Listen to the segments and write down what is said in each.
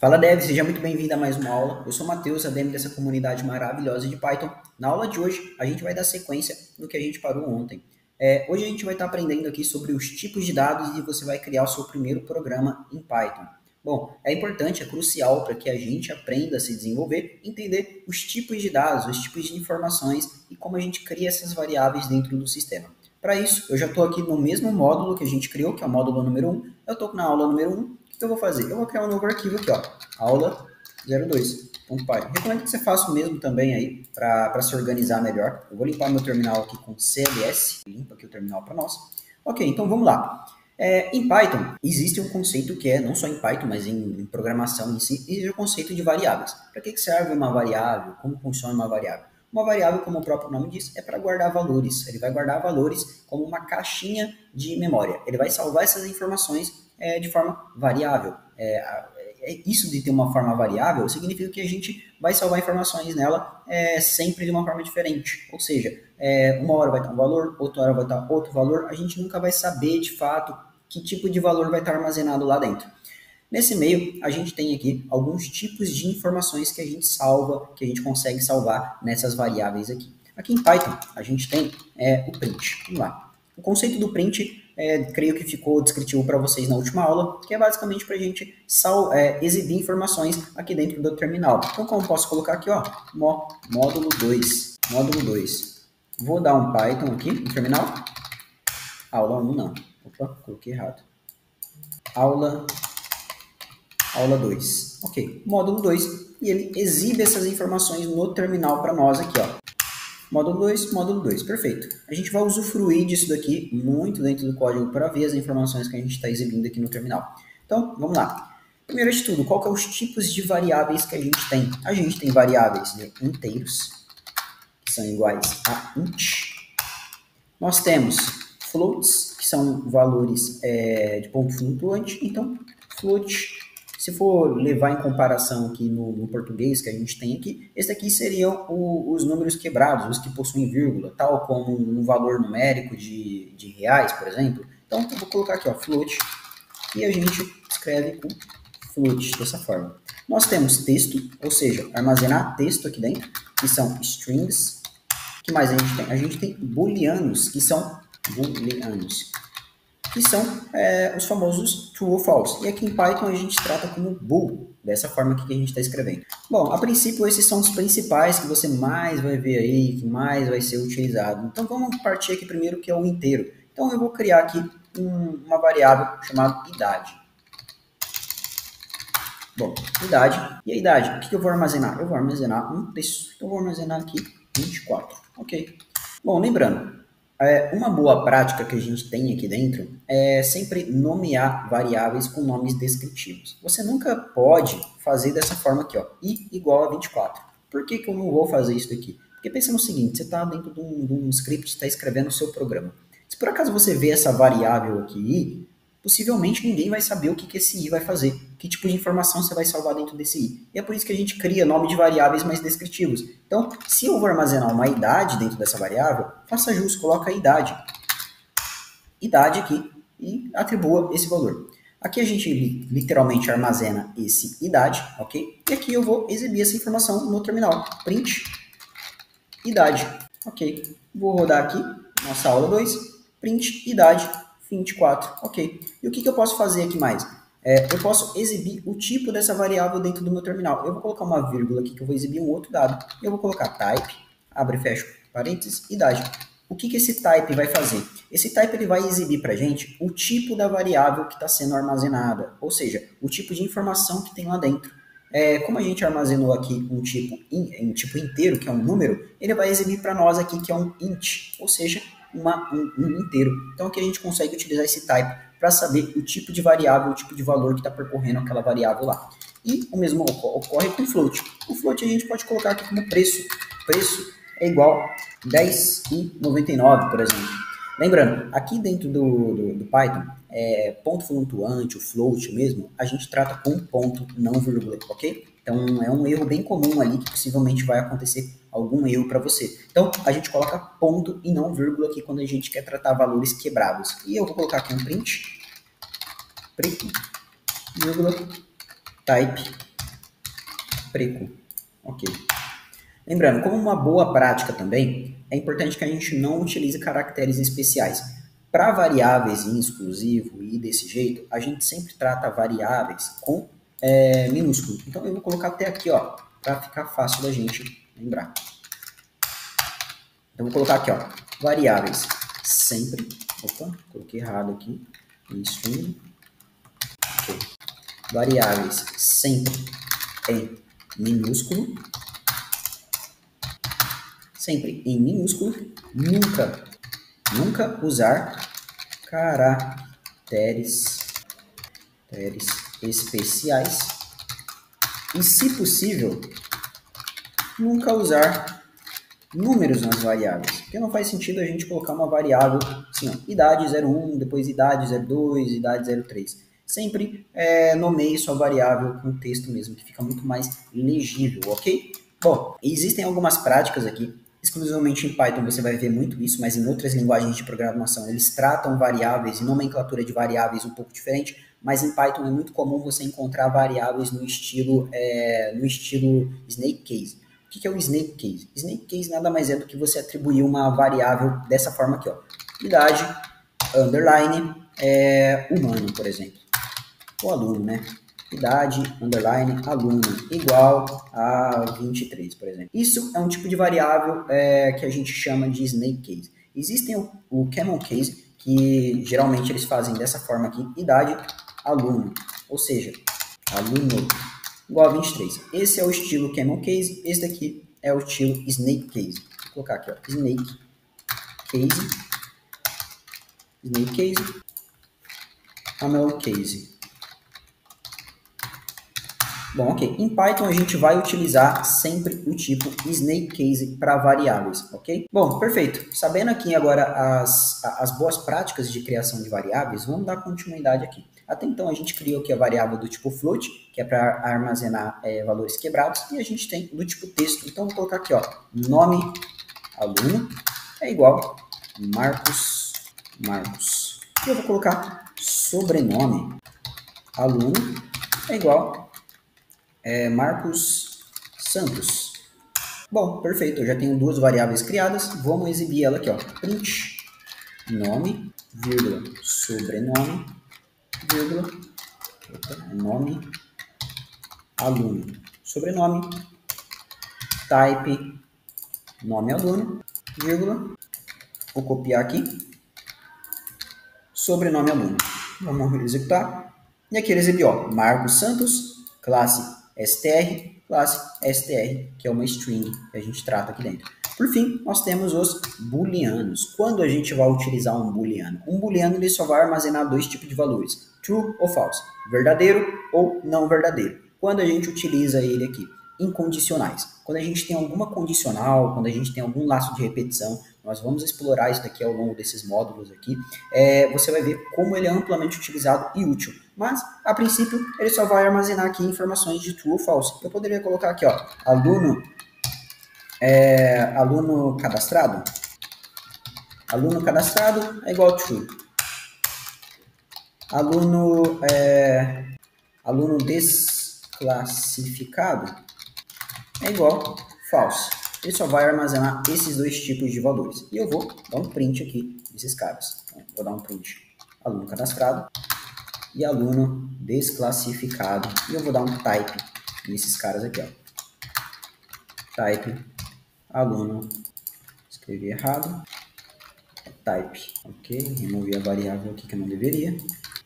Fala Dev, seja muito bem-vindo a mais uma aula. Eu sou o Matheus, ADM dessa comunidade maravilhosa de Python. Na aula de hoje, a gente vai dar sequência no que a gente parou ontem. Hoje a gente vai estar aprendendo aqui sobre os tipos de dados e você vai criar o seu primeiro programa em Python. Bom, é importante, é crucial para que a gente aprenda a se desenvolver, entender os tipos de dados, os tipos de informações e como a gente cria essas variáveis dentro do sistema. Para isso, eu já estou aqui no mesmo módulo que a gente criou, que é o módulo número 1. Eu estou na aula número 1. O que eu vou fazer? Eu vou criar um novo arquivo aqui, ó, aula 02.py. Recomendo que você faça o mesmo também aí, para se organizar melhor. Eu vou limpar meu terminal aqui com CLS, limpa aqui o terminal para nós. Ok, então vamos lá. Em Python, existe um conceito que não só em Python, mas em programação em si, existe o conceito de variáveis. Para que serve uma variável? Como funciona uma variável? Uma variável, como o próprio nome diz, é para guardar valores. Ele vai guardar valores como uma caixinha de memória. Ele vai salvar essas informações de forma variável. Isso de ter uma forma variável significa que a gente vai salvar informações nela sempre de uma forma diferente. Ou seja, uma hora vai estar um valor, outra hora vai estar outro valor. A gente nunca vai saber de fato que tipo de valor vai estar armazenado lá dentro. Nesse meio, a gente tem aqui alguns tipos de informações que a gente salva, que a gente consegue salvar nessas variáveis aqui. Aqui em Python, a gente tem o print. Vamos lá. O conceito do print, creio que ficou descritivo para vocês na última aula, que é basicamente para a gente exibir informações aqui dentro do terminal. Então, como eu posso colocar aqui, ó, módulo 2. Módulo 2. Vou dar um Python aqui no terminal. Aula 1 não. Opa, coloquei errado. Aula 2. Ok, módulo 2. E ele exibe essas informações no terminal para nós aqui, ó. Módulo 2, perfeito. A gente vai usufruir disso daqui muito dentro do código para ver as informações que a gente está exibindo aqui no terminal. Então, vamos lá. Primeiro de tudo, qual que é os tipos de variáveis que a gente tem? A gente tem variáveis de inteiros, que são iguais a int. Nós temos floats, que são valores de ponto flutuante. Então, float, se for levar em comparação aqui no português que a gente tem aqui, esse aqui seriam os números quebrados, os que possuem vírgula, tal como um valor numérico de reais, por exemplo. Então, eu vou colocar aqui, ó, float, e a gente escreve com float dessa forma. Nós temos texto, ou seja, armazenar texto aqui dentro, que são strings. O que mais a gente tem? A gente tem booleanos, que são os famosos true ou false. E aqui em Python a gente trata como bool, dessa forma aqui que a gente está escrevendo. Bom, a princípio esses são os principais que você mais vai ver aí, que mais vai ser utilizado. Então vamos partir aqui primeiro que é o inteiro. Então eu vou criar aqui uma variável chamada idade. Bom, idade. E a idade, o que eu vou armazenar? Eu vou armazenar um texto. Então eu vou armazenar aqui 24. Ok. Bom, lembrando, uma boa prática que a gente tem aqui dentro é sempre nomear variáveis com nomes descritivos. Você nunca pode fazer dessa forma aqui, ó, i igual a 24. Por que eu não vou fazer isso aqui? Porque pensa no seguinte, você está dentro de um script, está escrevendo o seu programa. Se por acaso você vê essa variável aqui, i, possivelmente ninguém vai saber o que esse i vai fazer, que tipo de informação você vai salvar dentro desse i. E é por isso que a gente cria nome de variáveis mais descritivos. Então, se eu vou armazenar uma idade dentro dessa variável, faça jus, coloca a idade aqui e atribua esse valor. Aqui a gente literalmente armazena esse idade, ok? E aqui eu vou exibir essa informação no terminal, print idade, ok? Vou rodar aqui, nossa aula 2, print idade 24, ok. E o que eu posso fazer aqui mais? Eu posso exibir o tipo dessa variável dentro do meu terminal. Eu vou colocar uma vírgula aqui que eu vou exibir um outro dado. Eu vou colocar type, abre e fecha parênteses, idade. O que esse type vai fazer? Esse type ele vai exibir para a gente o tipo da variável que está sendo armazenada, ou seja, o tipo de informação que tem lá dentro. Como a gente armazenou aqui um tipo inteiro, que é um número, ele vai exibir para nós aqui que é um int, ou seja, um inteiro. Então aqui a gente consegue utilizar esse type para saber o tipo de variável, o tipo de valor que está percorrendo aquela variável lá. E o mesmo ocorre com o float. O float a gente pode colocar aqui como preço. Preço é igual a 10,99, por exemplo. Lembrando, aqui dentro do Python, ponto flutuante, o float mesmo, a gente trata com ponto, não vírgula, ok? Então é um erro bem comum ali que possivelmente vai acontecer algum erro para você. Então a gente coloca ponto e não vírgula aqui quando a gente quer tratar valores quebrados. E eu vou colocar aqui um print, vírgula, type preco. Ok. Lembrando, como uma boa prática também, é importante que a gente não utilize caracteres especiais. Para variáveis em exclusivo e desse jeito, a gente sempre trata variáveis com minúsculo. Então eu vou colocar até aqui, ó, para ficar fácil da gente lembrar. Então, vou colocar aqui, ó, variáveis sempre. Opa, coloquei errado aqui. String. Okay. Variáveis sempre em minúsculo. Sempre em minúsculo. Nunca usar caracteres especiais. E, se possível, nunca usar números nas variáveis, porque não faz sentido a gente colocar uma variável assim, ó, idade 01, depois idade 02, idade 03. Sempre nomeie sua variável com texto mesmo, que fica muito mais legível, ok? Bom, existem algumas práticas aqui, exclusivamente em Python você vai ver muito isso, mas em outras linguagens de programação eles tratam variáveis e nomenclatura de variáveis um pouco diferente, mas em Python é muito comum você encontrar variáveis no estilo snake case. O que é o snake case? Snake case nada mais é do que você atribuir uma variável dessa forma aqui, ó. Idade, underline, humano, por exemplo. Ou aluno, né? Idade, underline, aluno, igual a 23, por exemplo. Isso é um tipo de variável que a gente chama de snake case. Existem o camel case, que geralmente eles fazem dessa forma aqui, idade, aluno. Ou seja, aluno igual a 23. Esse é o estilo Camel Case, esse daqui é o estilo Snake Case. Vou colocar aqui, ó, Snake Case, Camel Case. Bom, ok. Em Python a gente vai utilizar sempre o tipo Snake Case para variáveis, ok? Bom, perfeito. Sabendo aqui agora as boas práticas de criação de variáveis, vamos dar continuidade aqui. Até então a gente criou aqui a variável do tipo float, que é para armazenar valores quebrados, e a gente tem do tipo texto. Então vou colocar aqui, ó, nome aluno é igual Marcos. E eu vou colocar sobrenome aluno é igual Marcos Santos. Bom, perfeito, eu já tenho duas variáveis criadas, vamos exibir ela aqui, ó, print nome, vírgula, sobrenome, vírgula, nome, aluno, sobrenome, type, nome aluno, vírgula, vou copiar aqui, sobrenome aluno. Vamos executar. E aqui ele exibiu, ó, Marcos Santos, classe str, que é uma string que a gente trata aqui dentro. Por fim, nós temos os booleanos. Quando a gente vai utilizar um booleano? Um booleano ele só vai armazenar dois tipos de valores, true ou false, verdadeiro ou não verdadeiro. Quando a gente utiliza ele aqui? Em condicionais. Quando a gente tem alguma condicional, quando a gente tem algum laço de repetição, nós vamos explorar isso daqui ao longo desses módulos aqui, você vai ver como ele é amplamente utilizado e útil. Mas, a princípio, ele só vai armazenar aqui informações de true ou false. Eu poderia colocar aqui, ó, aluno cadastrado. Aluno cadastrado é igual a true. Aluno desclassificado é igual false. Ele só vai armazenar esses dois tipos de valores. E eu vou dar um print aqui desses caras. Então, vou dar um print aluno cadastrado e aluno desclassificado. E eu vou dar um type nesses caras aqui, ó. Type aluno, escrevi errado, type, ok, removi a variável aqui que eu não deveria.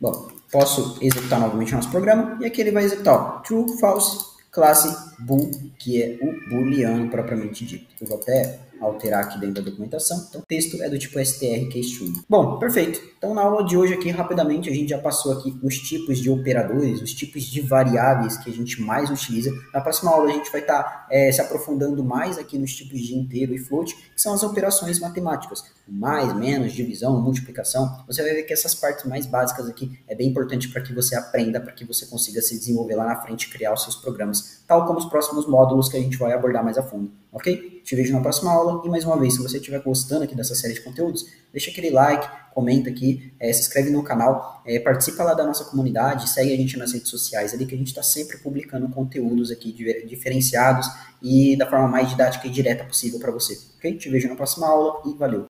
Bom, posso executar novamente nosso programa, e aqui ele vai executar, ó, true, false, classe bool, que é o booleano propriamente dito. Eu vou até alterar aqui dentro da documentação. Então, o texto é do tipo str, que é string. Bom, perfeito. Então, na aula de hoje aqui, rapidamente, a gente já passou aqui os tipos de operadores, os tipos de variáveis que a gente mais utiliza. Na próxima aula, a gente vai estar se aprofundando mais aqui nos tipos de inteiro e float, que são as operações matemáticas. Mais, menos, divisão, multiplicação. Você vai ver que essas partes mais básicas aqui é bem importante para que você aprenda, para que você consiga se desenvolver lá na frente e criar os seus programas, tal como os próximos módulos que a gente vai abordar mais a fundo. Ok? Te vejo na próxima aula. aula. E mais uma vez, se você estiver gostando aqui dessa série de conteúdos, deixa aquele like, comenta aqui, se inscreve no canal, participa lá da nossa comunidade, segue a gente nas redes sociais ali, que a gente está sempre publicando conteúdos aqui diferenciados e da forma mais didática e direta possível para você. Ok? Te vejo na próxima aula e valeu!